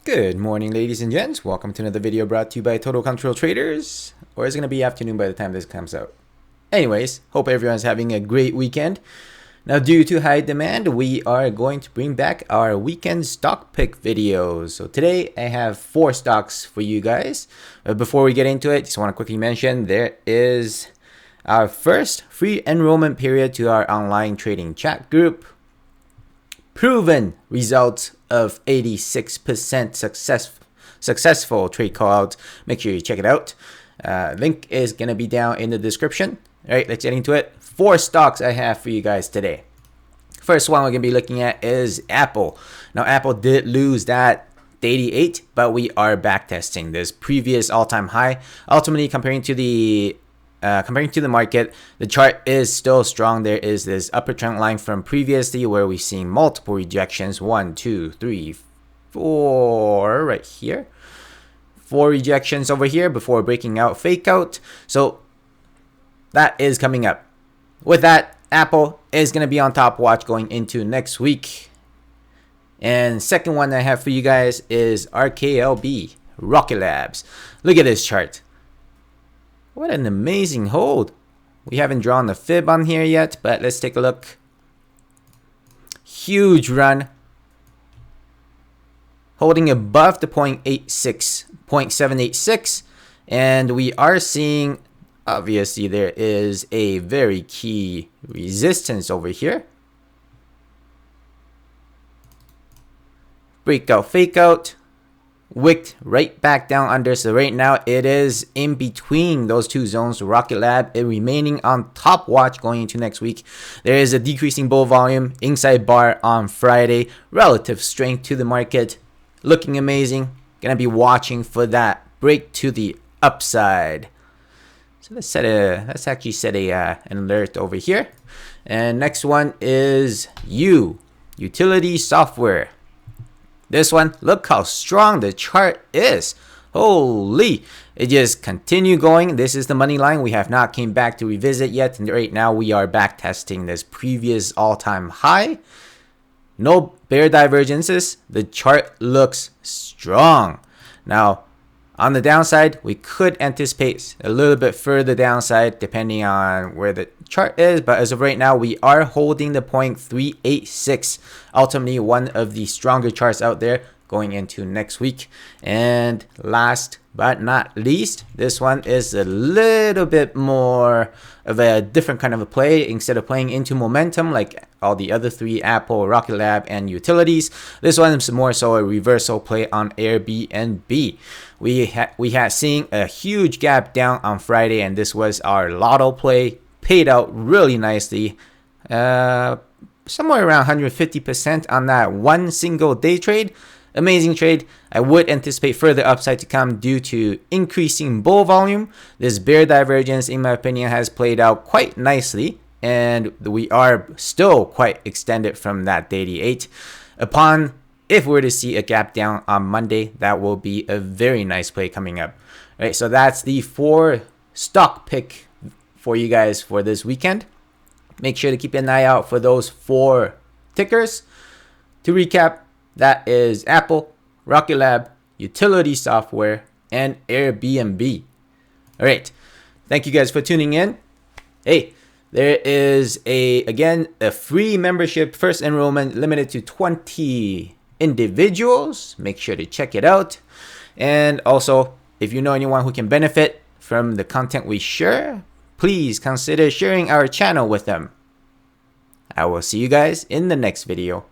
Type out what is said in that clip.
Good morning, ladies and gents. Welcome to another video brought to you by Total Control Traders. Or it's going to be afternoon by the time this comes out. Anyways, hope everyone's having a great weekend. Now, due to high demand, we are going to bring back our weekend stock pick videos. So today, I have 4 stocks for you guys. But before we get into it, just want to quickly mention there is our first free enrollment period to our online trading chat group. Proven results of 86% successful trade callouts. Make sure you check it out. Link is going to be down in the description. All right, let's get into it. 4 stocks I have for you guys today. First one we're going to be looking at is Apple. Now, Apple did lose that 88, but we are back testing this previous all-time high. Ultimately, comparing to the market, the chart is still strong. There is this upper trend line from previously where we've seen multiple rejections. 1, 2, 3, 4 right here. 4 rejections over here before breaking out, fake out. So that is coming up. With that, Apple is going to be on top watch going into next week. And second one I have for you guys is RKLB, Rocket Labs. Look at this chart. What an amazing hold. We haven't drawn the fib on here yet, but let's take a look. Huge run. Holding above the 0.786. And we are seeing, obviously, there is a very key resistance over here. Breakout, fake out. Wicked right back down under. So right now it is in between those two zones. Rocket Lab is remaining on top watch going into next week. There is a decreasing bull volume inside bar on Friday. Relative strength to the market. Looking amazing. Gonna be watching for that break to the upside. So let's actually set an alert over here. And next one is utility software. This one, look how strong the chart is. Holy, it just continue going. This is the money line. We have not came back to revisit yet. And right now we are back testing this previous all-time high. No bear divergences. The chart looks strong. Now, on the downside, we could anticipate a little bit further downside depending on where the chart is. But as of right now, we are holding the 0.386. Ultimately, one of the stronger charts out there going into next week. And last but not least, this one is a little bit more of a different kind of a play. Instead of playing into momentum like all the other 3, Apple, Rocket Lab, and utilities, this one is more so a reversal play on Airbnb. We had seen a huge gap down on Friday, and this was our lotto play. Paid out really nicely. Somewhere around 150% on that one single day trade. Amazing trade. I would anticipate further upside to come due to increasing bull volume. This bear divergence, in my opinion, has played out quite nicely, and we are still quite extended from that 88. If we were to see a gap down on Monday, that will be a very nice play coming up. All right, so that's the 4 stock pick for you guys for this weekend. Make sure to keep an eye out for those 4 tickers. To recap, that is Apple, Rocket Lab, utility software, and Airbnb. All right. Thank you guys for tuning in. Hey, there is a free membership, first enrollment limited to 20 individuals. Make sure to check it out. And also, if you know anyone who can benefit from the content we share, please consider sharing our channel with them. I will see you guys in the next video.